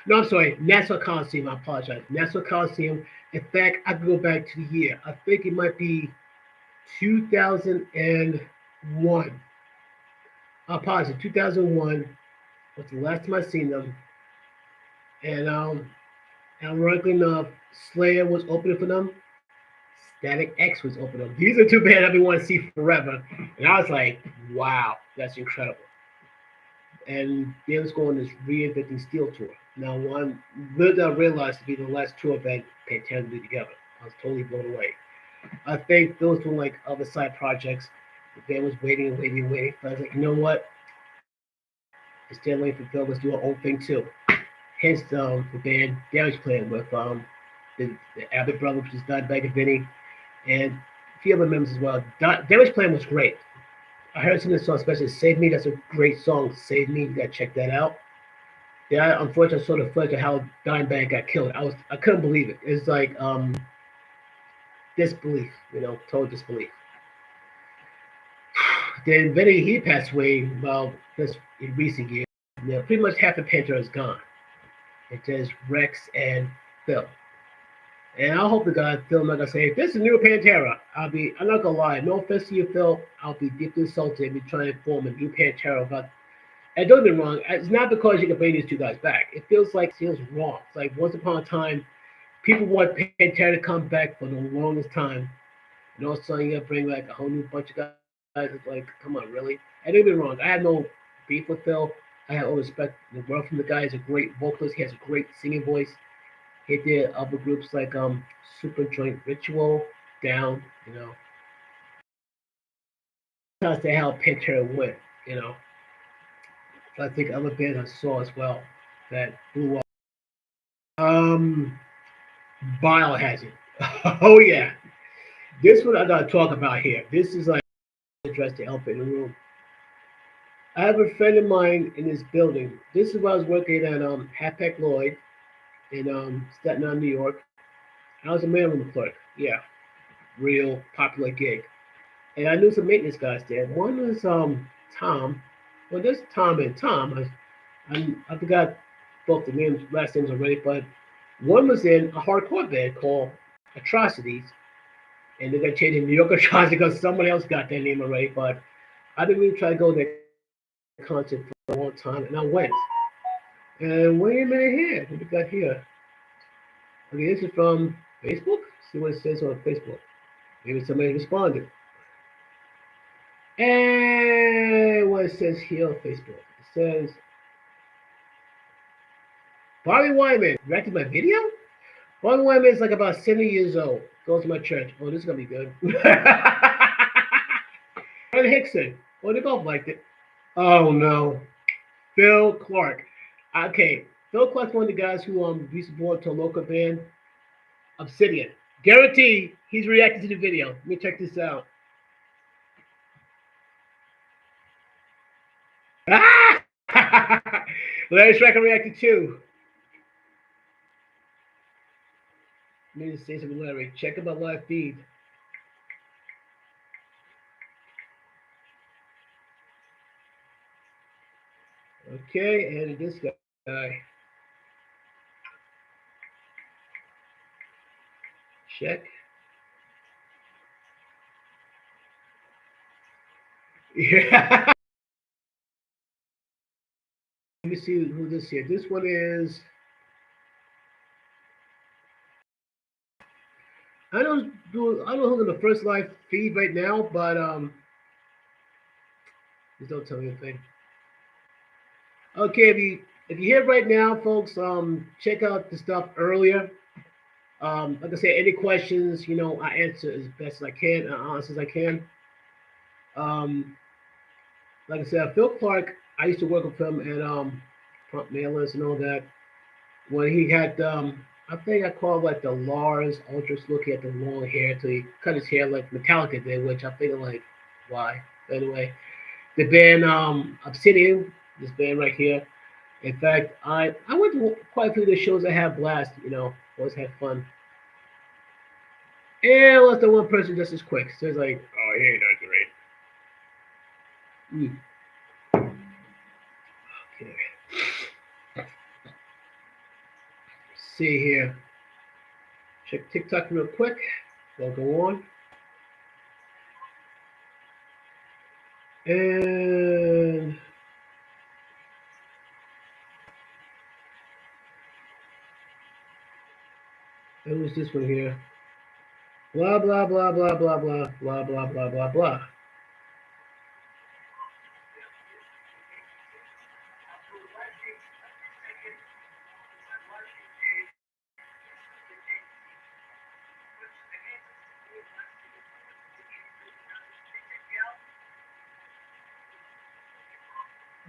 No, I'm sorry, Nassau Coliseum. I apologize. Nassau Coliseum. In fact, I could go back to the year. I think it might be 2001. I apologize. 2001 was the last time I seen them. And ironically enough, Slayer was opening for them. Static X was opening up. These are two bands I've been wanting to see forever. And I was like, wow, that's incredible. And they was going this reinventing steel tour. Now one little I realized to be the last tour that Pantera did together. I was totally blown away. I think those were like other side projects. The band was waiting and waiting and waiting. But I was like, you know what? Instead of waiting for Phil, let's do our own thing too. Hence the band Damage Plan with the Abbott brothers, which is Don Beck and Vinny, and a few other members as well. Damage Plan was great. I heard some of the songs, especially "Save Me." That's a great song. "Save Me." You gotta check that out. Yeah, unfortunately, I saw the footage of how Dimebag got killed. I couldn't believe it. It's like disbelief, total disbelief. Then Vinny he passed away. Well, just in recent years. Pretty much half the Panther is gone. It's just Rex and Phil. And I hope to God Phil not gonna say, if this is new Pantera, I'm not gonna lie, no offense to you, Phil, I'll be deeply insulted and be trying to form a new Pantera. But and don't get me wrong, it's not because you can bring these two guys back. It feels wrong. It's like once upon a time, people want Pantera to come back for the longest time, and all of a sudden you gotta bring like a whole new bunch of guys. guys, it's like, come on, really? And don't get me wrong, I have no beef with Phil. I have all respect in the world from the guy. He's a great vocalist. He has a great singing voice. He did other groups like Super Joint Ritual, Down, Because they helped pick her and win, you know. So I think other bands I saw as well that blew up. Um, Biohazard. Oh yeah, this one I gotta talk about here. This is like address the elephant in the room. I have a friend of mine in this building. This is where I was working at Hapag Lloyd in Staten Island, New York. I was a mailroom clerk. Yeah, real popular gig. And I knew some maintenance guys there. One was Tom. Well, there's Tom and Tom. I forgot both the names, last names already, but one was in a hardcore band called Atrocities, and they got changed in New York Atrocities because someone else got that name already. But I didn't really try to go to that concert for a long time, and I went. And wait a minute here, what we got here? Okay, this is from Facebook. See what it says on Facebook. Maybe somebody responded. And what it says here on Facebook. It says Bobby Wyman directed my video? Bobby Wyman is like about 70 years old. Goes to my church. Oh, this is gonna be good. Fred Hickson. Oh, they both liked it. Oh no. Phil Clark. Okay. Phil Clark's one of the guys who used to board to a local band, Obsidian. Guarantee he's reacting to the video. Let me check this out. Ah! Larry Schrecker reacted too. Let me just say something, Larry. Check out my live feed. Okay, and this guy. Check. Yeah. Let me see who this here. This one is. I don't who's in the first live feed right now, but just don't tell me anything. Okay, if you hear right now, folks, check out the stuff earlier. Like I said, any questions, I answer as best as I can, as honest as I can. Um, like I said, Phil Clark, I used to work with him at Prompt Mailers and all that. When he had, I think I called like the Lars Ultras looking at the long hair till he cut his hair like Metallica did, which I think like, why? Anyway, the band Obsidian, this band right here. In fact, I went to quite a few of the shows. I had blast, always had fun. And was the one person just as quick. So it's like, oh, he ain't that great. Okay. Let's see here. Check TikTok real quick. We'll go on. And it was this one here. Blah blah blah blah blah blah blah blah blah blah blah.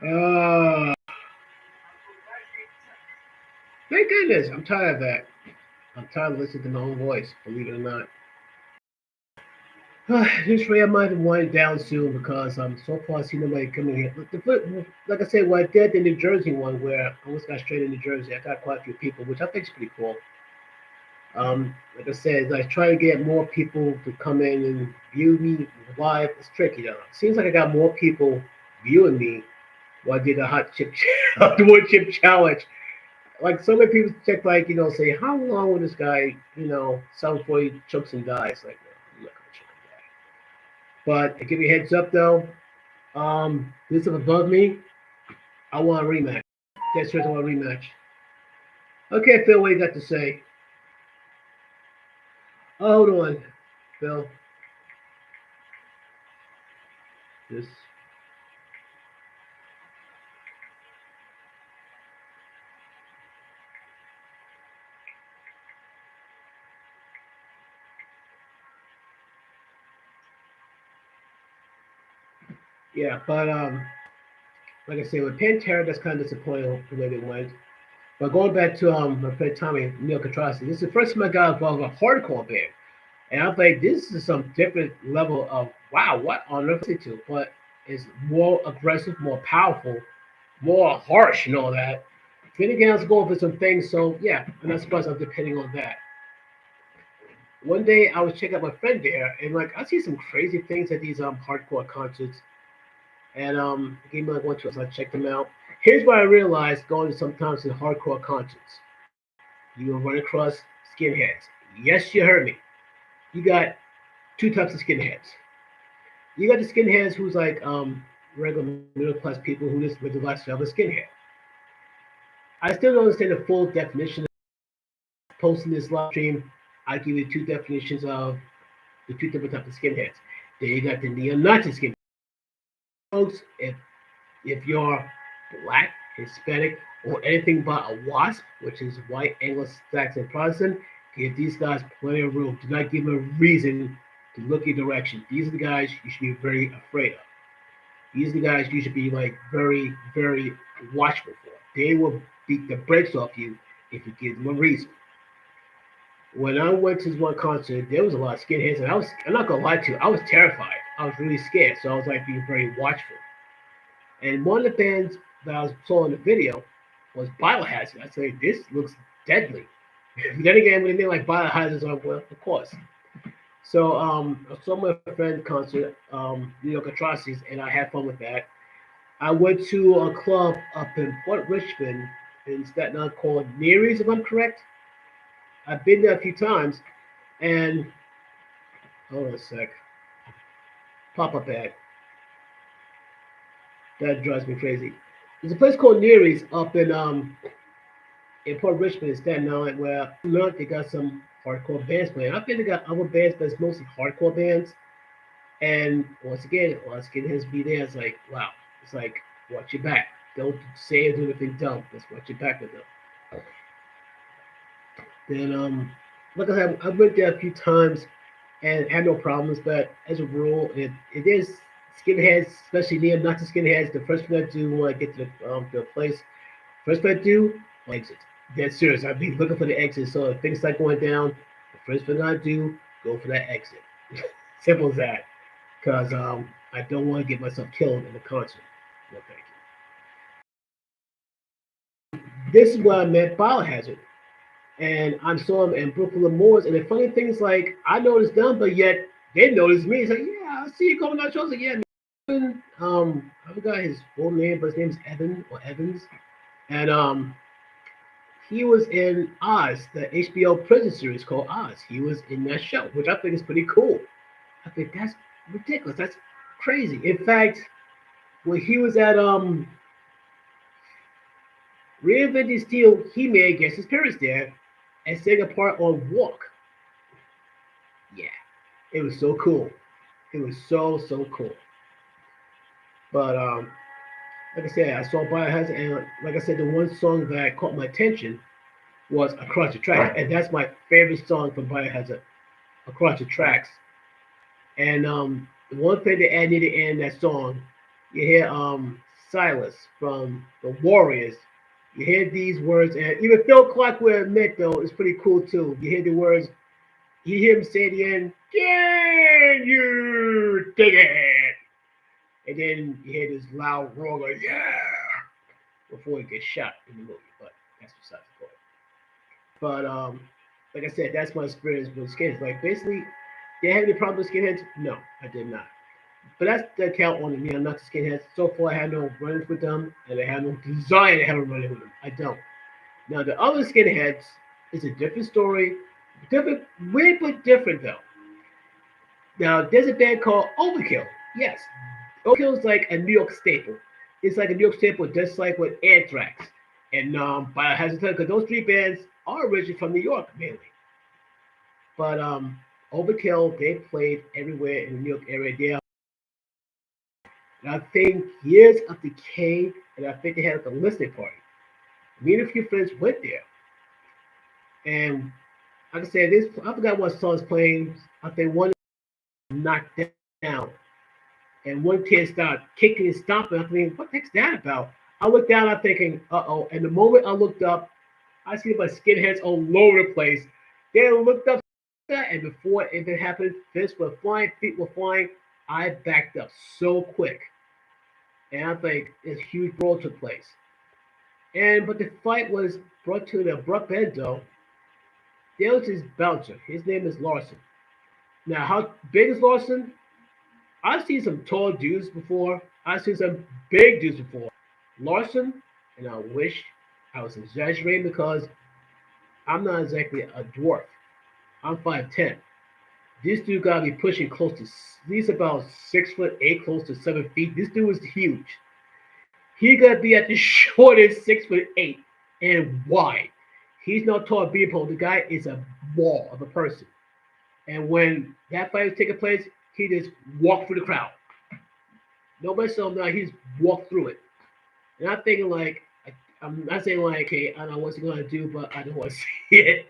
Uh, Thank goodness. I'm tired of that. I'm tired of listening to my own voice, believe it or not. This way I might wind down soon because so far I see nobody coming here. Like I said, when I did the New Jersey one where I almost got straight in New Jersey, I got quite a few people, which I think is pretty cool. Like I said, I try to get more people to come in and view me live. It's tricky though. It seems like I got more people viewing me while I did the hot chip, the wood chip challenge. Like so many people check, like say, how long will this guy, sell before he chokes and dies? Like, no, I'm not gonna choke and die. But I give you a heads up though. This is above me. I want a rematch. That's right, I want a rematch. Okay, Phil, what you got to say? Oh, hold on, Phil. this. Yeah, but like I said, with Pantera, that's kind of disappointing the way they went. But going back to my friend Tommy Neil Catrasi, this is the first time I got involved with a hardcore band. And I'm like, this is some different level of wow, what on earth is it to? But it's more aggressive, more powerful, more harsh and all that. Then again, I was going for some things, so yeah, I'm not surprised I'm depending on that. One day I was checking out my friend there, and like I see some crazy things at these hardcore concerts, and the game I went to, so I checked them out. Here's what I realized going to sometimes to hardcore concerts: you will run across skinheads. Yes, you heard me. You got two types of skinheads. You got the skinheads who's like regular middle class people who just live their lifestyle of a skinhead. I still don't understand the full definition. Posting this live stream, I give you two definitions of the two different types of skinheads. Then you got the neo-Nazi skinheads. Folks, if you're black, Hispanic, or anything but a WASP, which is white, Anglo-Saxon Protestant, give these guys plenty of room. Do not give them a reason to look your direction. These are the guys you should be very afraid of. These are the guys you should be like very, very watchful for. They will beat the brakes off you if you give them a reason. When I went to this one concert, there was a lot of skinheads, and I'm not gonna lie to you, I was terrified. I was really scared, so I was like being very watchful. And one of the bands that I saw in the video was Biohazard. I said, this looks deadly. Then again, when they like Biohazard, I'm like, well, of course. So I saw my friend concert, New York Atrocities, and I had fun with that. I went to a club up in Fort Richmond in Staten Island called Neary's, if I'm correct. I've been there a few times, and hold on a sec, pop up ad. That drives me crazy. There's a place called Neary's up in Port Richmond in Staten Island where look they got some hardcore bands playing. I think they got other bands, but it's mostly hardcore bands. And once again, once skinheads be there, it's like wow, it's like watch your back. Don't say or do anything dumb. Just watch your back with them. Then like I said, I went there a few times and had no problems. But as a rule, it is skinheads, especially neo-Nazi skinheads. The first thing I do when I get to a place, first thing I do, exit. Dead serious. I'd be looking for the exit. So if things start going down, the first thing I do, go for that exit. Simple as that. Because I don't want to get myself killed in the concert. No, thank you. This is where I met Biohazard. And I saw them in Brooklyn Moors. And the funny thing is, like, I noticed them, but yet they noticed me. It's like, yeah, I see you coming out. Shows. Like, yeah, man. I forgot his full name, but his name's Evan or Evans. And he was in Oz, the HBO prison series called Oz. He was in that show, which I think is pretty cool. I think that's ridiculous. That's crazy. In fact, when he was at Reinventing Steel, he made guest appearance there and sang a part on Walk. Yeah, it was so cool. It was so cool. But like I said, I saw Biohazard, and like I said, the one song that caught my attention was Across the Tracks, and that's my favorite song from Biohazard, Across the Tracks. And the one thing they add near the end of that song, you hear Silas from the Warriors. You hear these words, and even Phil Clark will admit though it's pretty cool too. You hear the words, you hear him say at the end, "Can you dig it?" And then you hear this loud roar, like, "Yeah!" before he gets shot in the movie. But that's besides the point. But like I said, that's my experience with skinheads. Like basically, did I have any problem with skinheads? No, I did not. But that's the account on me. I'm not the skinheads. So far, I had no run-ins with them, and I have no desire to have a run-in with them. I don't. Now, the other skinheads is a different story. Different, weird but different though. Now, there's a band called Overkill. Yes, Overkill is like a New York staple. It's like a New York staple, just like with Anthrax and Biohazard, because those three bands are originally from New York mainly. But Overkill, they played everywhere in the New York area. They And I think years of decay, and I think they had like a listening party. Me and a few friends went there, and like I said, this I forgot what song was playing. I think one knocked down, and one kid started kicking and stomping. I mean, what the heck's that about? I looked down, I'm thinking, uh-oh. And the moment I looked up, I see my skinheads all over the place. They looked up, and before it even happened, fists were flying, feet were flying. I backed up so quick, and I think this huge brawl took place. And but the fight was brought to an abrupt end, though. There was this bouncer. His name is Larson. Now, how big is Larson? I've seen some tall dudes before. I've seen some big dudes before. Larson, and I wish I was exaggerating because I'm not exactly a dwarf. I'm 5'10". This dude gotta be pushing close to. He's about 6'8", close to 7 feet. This dude is huge. He gotta be at the shortest 6'8" and wide. He's not tall being pole. The guy is a wall of a person. And when that fight was taking place, he just walked through the crowd. Nobody saw him now. He just walked through it. And I'm thinking like, I'm not saying like, okay, I don't know what's he gonna do, but I don't want to see it.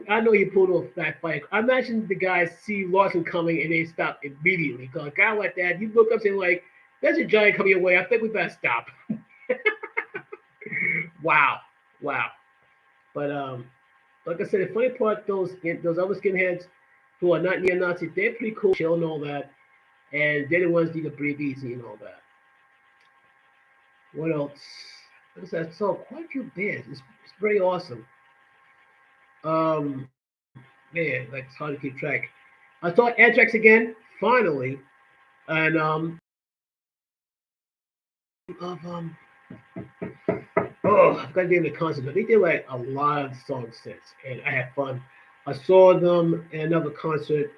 I know he pulled off that fight. I imagine the guys see Lawson coming and they stop immediately. Cause a guy like that, you look up saying like, "There's a giant coming your way. I think we better stop." Wow, wow. But like I said, the funny part, those other skinheads who are not neo Nazis, they're pretty cool, chill and all that, and they're the ones that can breathe easy and all that. What else? Like I said, I saw quite a few bands. It's very awesome. Man, like it's hard to keep track. I saw Anthrax again, finally, and of oh, I've got to name the concert, but they did like a lot of songs since, and I had fun. I saw them in another concert.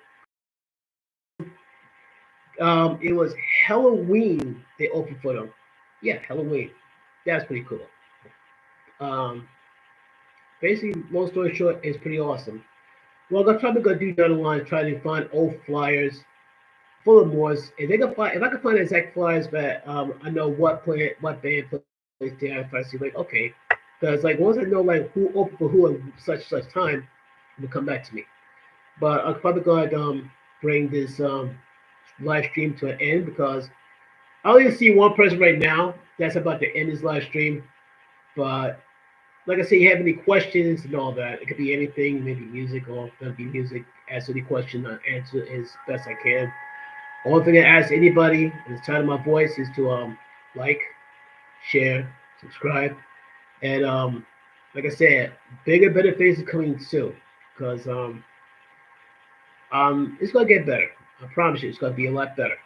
It was Halloween. They opened for them. Yeah, Halloween. That's pretty cool. Um, Basically, long story short, it's pretty awesome. Well, I'm probably gonna do down the line, try to find old flyers full of Morse. If I can find exact flyers, but I know what band plays there. If I see like okay, because like once I know like who opened for who at such time, it will come back to me. But I'm probably gonna bring this live stream to an end because I only see one person right now that's about to end his live stream. But like I say, you have any questions and all that, it could be anything, maybe music or if gonna be music. Ask any question, I answer as best I can. Only thing I ask anybody at the time of my voice is to like, share, subscribe, and like I said, bigger, better things are coming soon because it's gonna get better. I promise you, it's gonna be a lot better.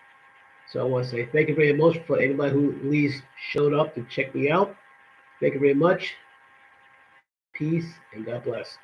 So I want to say thank you very much for anybody who at least showed up to check me out. Thank you very much. Peace and God bless.